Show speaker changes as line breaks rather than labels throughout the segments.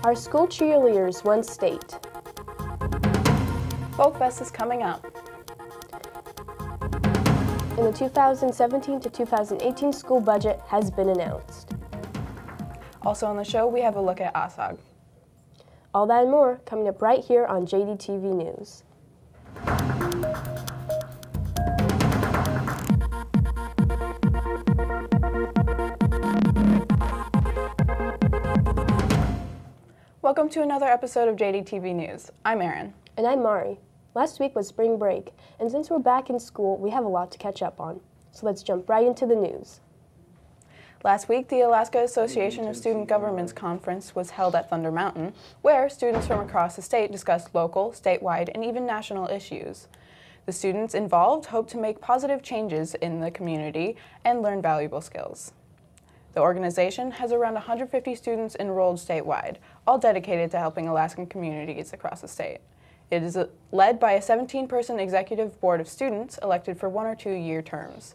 Our school cheerleaders won state.
Folk Fest is coming up.
And the 2017 to 2018 school budget has been announced.
Also on the show, we have a look at AASG.
All that and more coming up right here on JDTV News.
Welcome to another episode of JDTV News. I'm Aaren.
And I'm Mari. Last week was spring break, and since we're back in school, we have a lot to catch up on. So let's jump right into the news.
Last week, the Alaska Association of Student Governments Conference was held at Thunder Mountain, where students from across the state discussed local, statewide, and even national issues. The students involved hope to make positive changes in the community and learn valuable skills. The organization has around 150 students enrolled statewide, all dedicated to helping Alaskan communities across the state. It is led by a 17-person executive board of students elected for 1 or 2 year terms.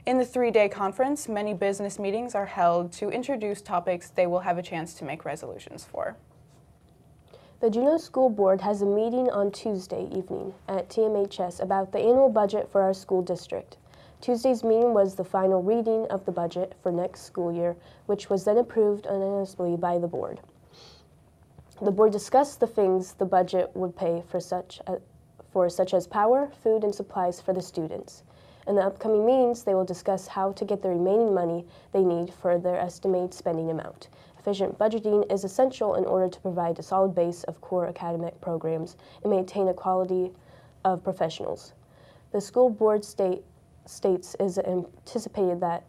In the 3-day conference, many business meetings are held to introduce topics they will have a chance to make resolutions for.
The Juneau School Board has a meeting on Tuesday evening at TMHS about the annual budget for our school district. Tuesday's meeting was the final reading of the budget for next school year, which was then approved unanimously by the board. The board discussed the things the budget would pay for such as power, food, and supplies for the students. In the upcoming meetings, they will discuss how to get the remaining money they need for their estimated spending amount. Efficient budgeting is essential in order to provide a solid base of core academic programs and maintain a quality of professionals. The school board states is anticipated that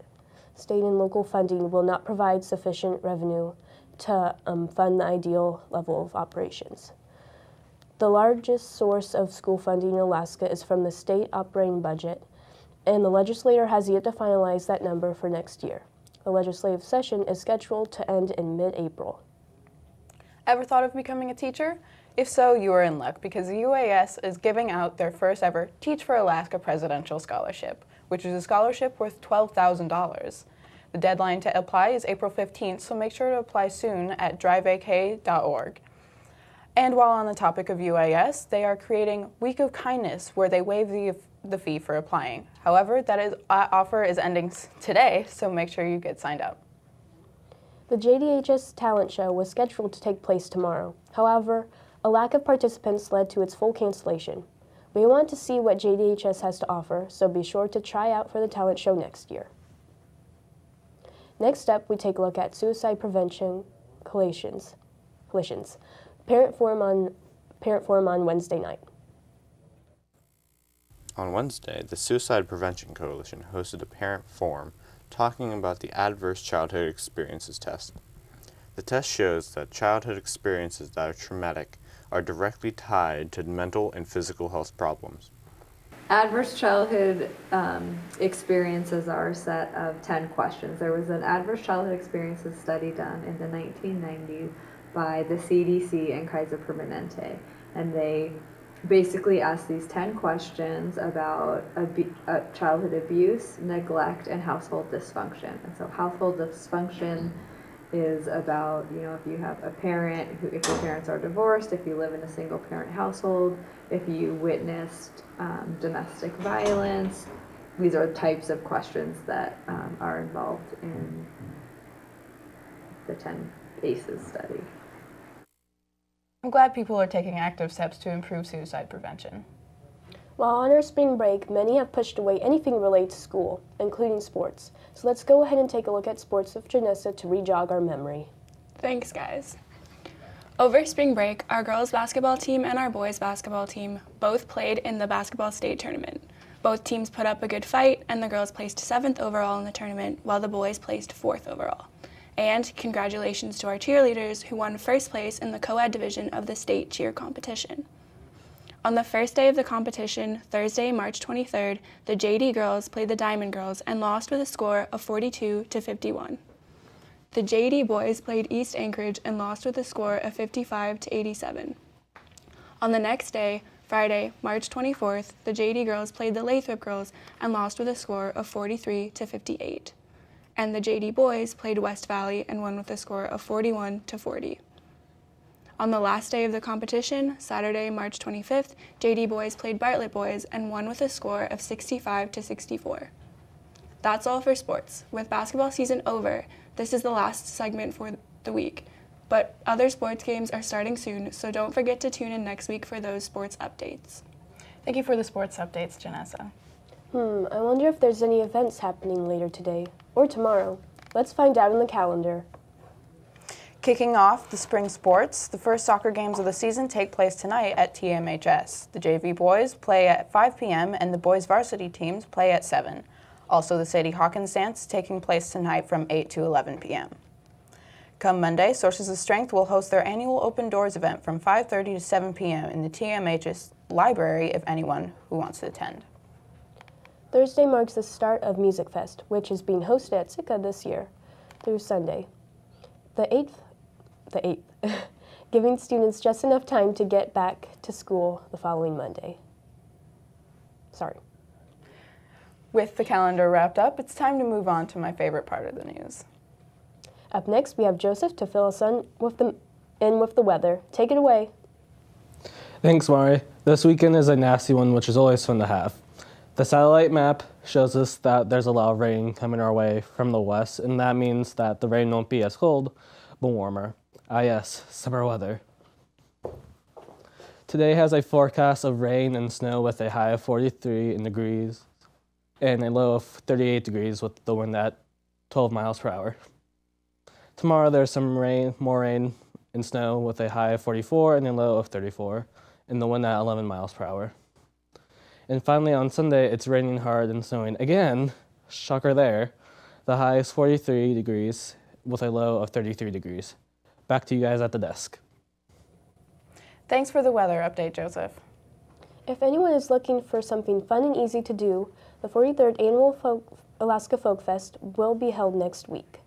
state and local funding will not provide sufficient revenue to fund the ideal level of operations. The largest source of school funding in Alaska is from the state operating budget, and the legislature has yet to finalize that number for next year. The legislative session is scheduled to end in mid-April.
Ever thought of becoming a teacher? If so, you are in luck because the UAS is giving out their first ever Teach for Alaska Presidential Scholarship, which is a scholarship worth $12,000. The deadline to apply is April 15th, so make sure to apply soon at driveak.org. And while on the topic of UAS, they are creating Week of Kindness, where they waive the fee for applying. However, that offer is ending today, so make sure you get signed up.
The JDHS talent show was scheduled to take place tomorrow. However, a lack of participants led to its full cancellation. We want to see what JDHS has to offer, so be sure to try out for the talent show next year. Next up, we take a look at suicide prevention coalitions. Parent forum on Wednesday night.
On Wednesday, the Suicide Prevention Coalition hosted a parent forum talking about the Adverse Childhood Experiences test. The test shows that childhood experiences that are traumatic are directly tied to mental and physical health problems.
Adverse childhood experiences are a set of 10 questions. There was an adverse childhood experiences study done in the 1990s by the CDC and Kaiser Permanente, and they basically asked these 10 questions about childhood abuse, neglect, and household dysfunction. And so household dysfunction is about, if you have a parent, if your parents are divorced, if you live in a single parent household, if you witnessed domestic violence. These are types of questions that are involved in the 10 ACEs study.
I'm glad people are taking active steps to improve suicide prevention.
While on our spring break, many have pushed away anything related to school, including sports. So let's go ahead and take a look at sports with Janessa to re-jog our memory.
Thanks, guys. Over spring break, our girls basketball team and our boys basketball team both played in the basketball state tournament. Both teams put up a good fight, and the girls placed 7th overall in the tournament, while the boys placed 4th overall. And congratulations to our cheerleaders who won 1st place in the co-ed division of the state cheer competition. On the first day of the competition, Thursday, March 23rd, the JD girls played the Diamond girls and lost with a score of 42-51. The JD boys played East Anchorage and lost with a score of 55-87. On the next day, Friday, March 24th, the JD girls played the Lathrop girls and lost with a score of 43-58. And the JD boys played West Valley and won with a score of 41-40. On the last day of the competition, Saturday, March 25th, JD boys played Bartlett boys and won with a score of 65-64. That's all for sports. With basketball season over, this is the last segment for the week. But other sports games are starting soon, so don't forget to tune in next week for those sports updates.
Thank you for the sports updates, Janessa.
I wonder if there's any events happening later today or tomorrow. Let's find out in the calendar.
Kicking off the spring sports, the first soccer games of the season take place tonight at TMHS. The JV boys play at 5 p.m. and the boys varsity teams play at 7. Also, the Sadie Hawkins dance is taking place tonight from 8 to 11 p.m. Come Monday, Sources of Strength will host their annual Open Doors event from 5:30 to 7 p.m. in the TMHS library if anyone who wants to attend.
Thursday marks the start of Music Fest, which is being hosted at Sitka this year through Sunday. The 8th, giving students just enough time to get back to school the following Monday. Sorry.
With the calendar wrapped up, it's time to move on to my favorite part of the news.
Up next, we have Joseph to fill us in with the weather. Take it away.
Thanks, Mari. This weekend is a nasty one, which is always fun to have. The satellite map shows us that there's a lot of rain coming our way from the west, and that means that the rain won't be as cold, but warmer. Ah yes, summer weather. Today has a forecast of rain and snow with a high of 43 degrees and a low of 38 degrees with the wind at 12 miles per hour. Tomorrow there's some rain, more rain and snow with a high of 44 and a low of 34 and the wind at 11 miles per hour. And finally on Sunday it's raining hard and snowing again, shocker there. The high is 43 degrees with a low of 33 degrees. Back to you guys at the desk.
Thanks for the weather update, Joseph.
If anyone is looking for something fun and easy to do, the 43rd Annual Alaska Folk Fest will be held next week.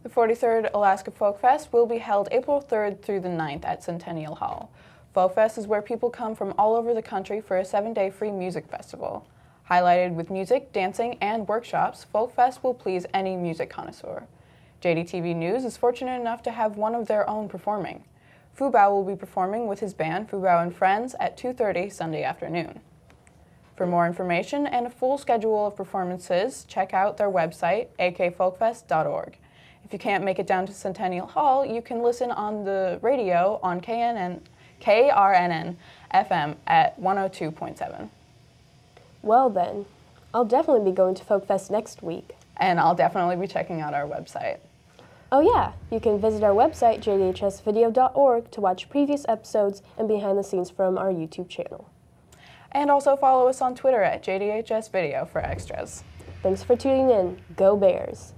The 43rd Alaska Folk Fest will be held April 3rd through the 9th at Centennial Hall. Folk Fest is where people come from all over the country for a 7-day free music festival. Highlighted with music, dancing, and workshops, Folk Fest will please any music connoisseur. JDTV News is fortunate enough to have one of their own performing. Fubao will be performing with his band Fubao and Friends at 2:30 Sunday afternoon. For more information and a full schedule of performances, check out their website, akfolkfest.org. If you can't make it down to Centennial Hall, you can listen on the radio on KRNN FM at 102.7.
Well then, I'll definitely be going to Folk Fest next week.
And I'll definitely be checking out our website.
Oh yeah, you can visit our website, jdhsvideo.org, to watch previous episodes and behind the scenes from our YouTube channel.
And also follow us on Twitter at JDHS Video for extras.
Thanks for tuning in. Go Bears!